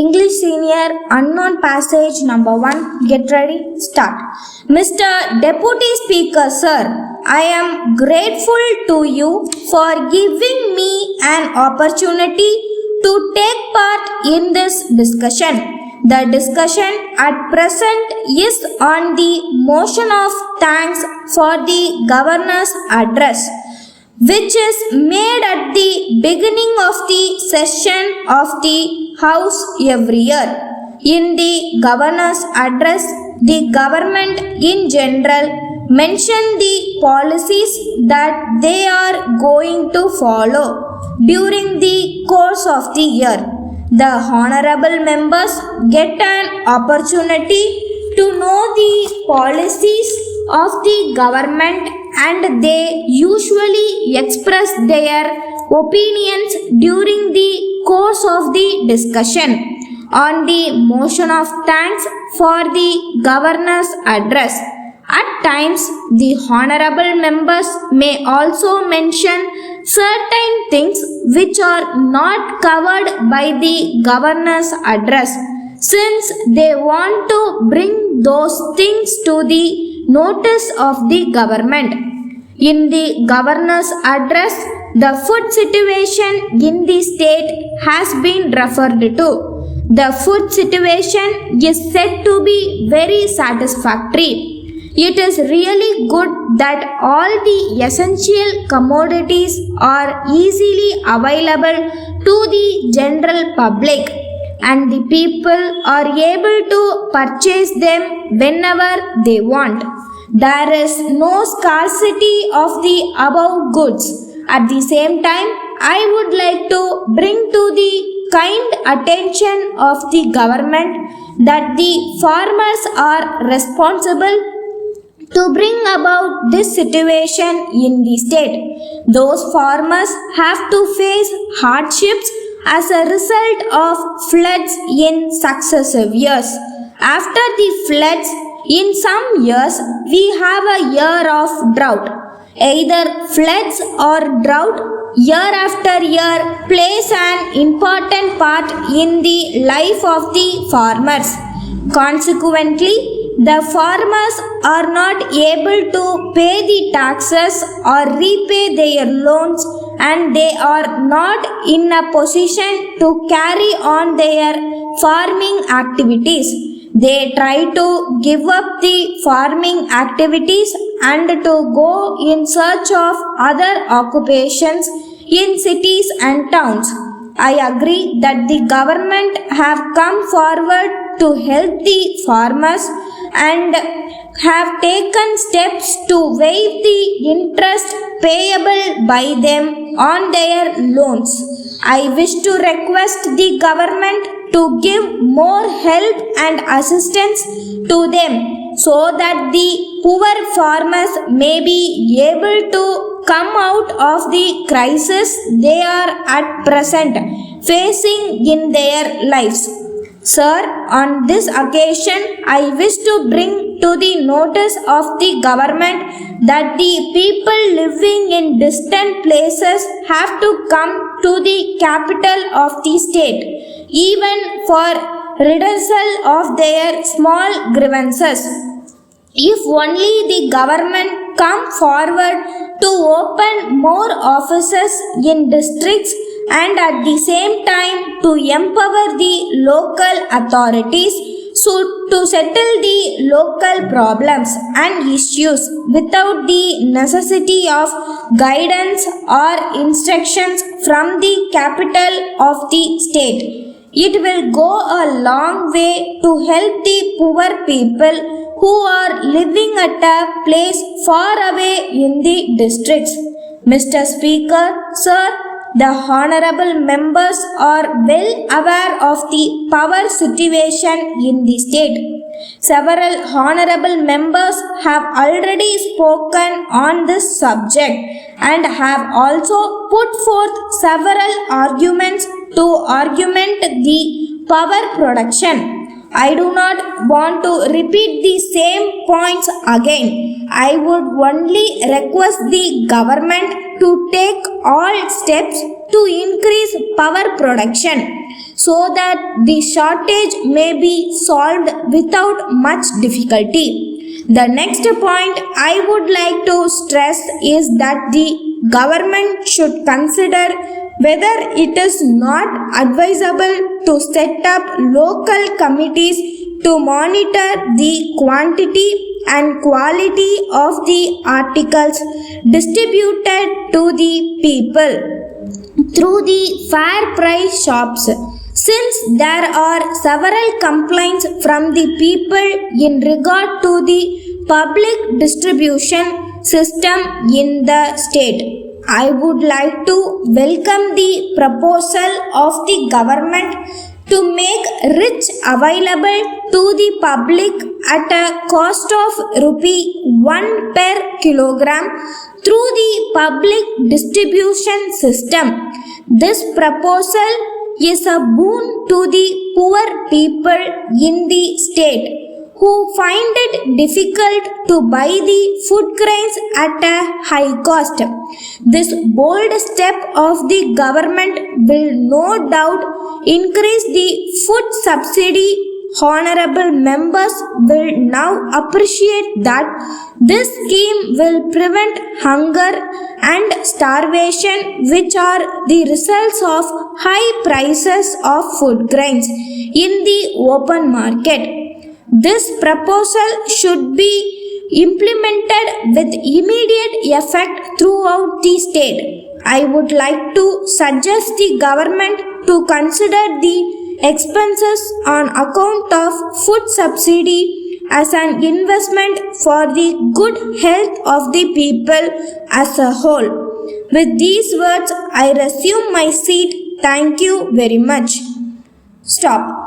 English Senior Unknown Passage number 1. Get ready, start. Mr. Deputy Speaker, sir, I am grateful to you for giving me an opportunity to take part in this discussion. The discussion at present is on the motion of thanks for the Governor's address, which is made at the beginning of the session of the House every year. In the Governor's address, the government in general mentioned the policies that they are going to follow during the course of the year. The honorable members get an opportunity to know the policies of the government, and they usually express their opinions during the course of the discussion on the motion of thanks for the governor's address. At times, the honorable members may also mention certain things which are not covered by the governor's address, since they want to bring those things to the notice of the government. In the governor's address, the food situation in the state has been referred to. The food situation is said to be very satisfactory. It is really good that all the essential commodities are easily available to the general public, and the people are able to purchase them whenever they want. There is no scarcity of the above goods. At the same time, I would like to bring to the kind attention of the government that the farmers are responsible to bring about this situation in the state. Those farmers have to face hardships as a result of floods in successive years. After the floods, in some years, we have a year of drought. Either floods or drought, year after year, plays an important part in the life of the farmers. Consequently, the farmers are not able to pay the taxes or repay their loans, and they are not in a position to carry on their farming activities. They try to give up the farming activities and to go in search of other occupations in cities and towns. I agree that the government have come forward to help the farmers and have taken steps to waive the interest payable by them on their loans. I wish to request the government to give more help and assistance to them so that the poor farmers may be able to come out of the crisis they are at present facing in their lives. Sir, on this occasion, I wish to bring to the notice of the government that the people living in distant places have to come to the capital of the state, even for redressal of their small grievances. If only the government come forward to open more offices in districts and at the same time to empower the local authorities to settle the local problems and issues without the necessity of guidance or instructions from the capital of the state, it will go a long way to help the poor people who are living at a place far away in the districts. Mr. Speaker, sir, the honorable members are well aware of the power situation in the state. Several honorable members have already spoken on this subject and have also put forth several arguments to augment the power production. I do not want to repeat the same points again. I would only request the government to take all steps to increase power production so that the shortage may be solved without much difficulty. The next point I would like to stress is that the government should consider whether it is not advisable to set up local committees to monitor the quantity and quality of the articles distributed to the people through the fair price shops. Since there are several complaints from the people in regard to the public distribution system in the state, I would like to welcome the proposal of the government to make rich available to the public at a cost of ₹1 per kilogram through the public distribution system. This proposal is a boon to the poor people in the state who find it difficult to buy the food grains at a high cost. This bold step of the government will no doubt increase the food subsidy. Honorable members will now appreciate that this scheme will prevent hunger and starvation, which are the results of high prices of food grains in the open market. This proposal should be implemented with immediate effect throughout the state. I would like to suggest the government to consider the expenses on account of food subsidy as an investment for the good health of the people as a whole. With these words, I resume my seat. Thank you very much. Stop.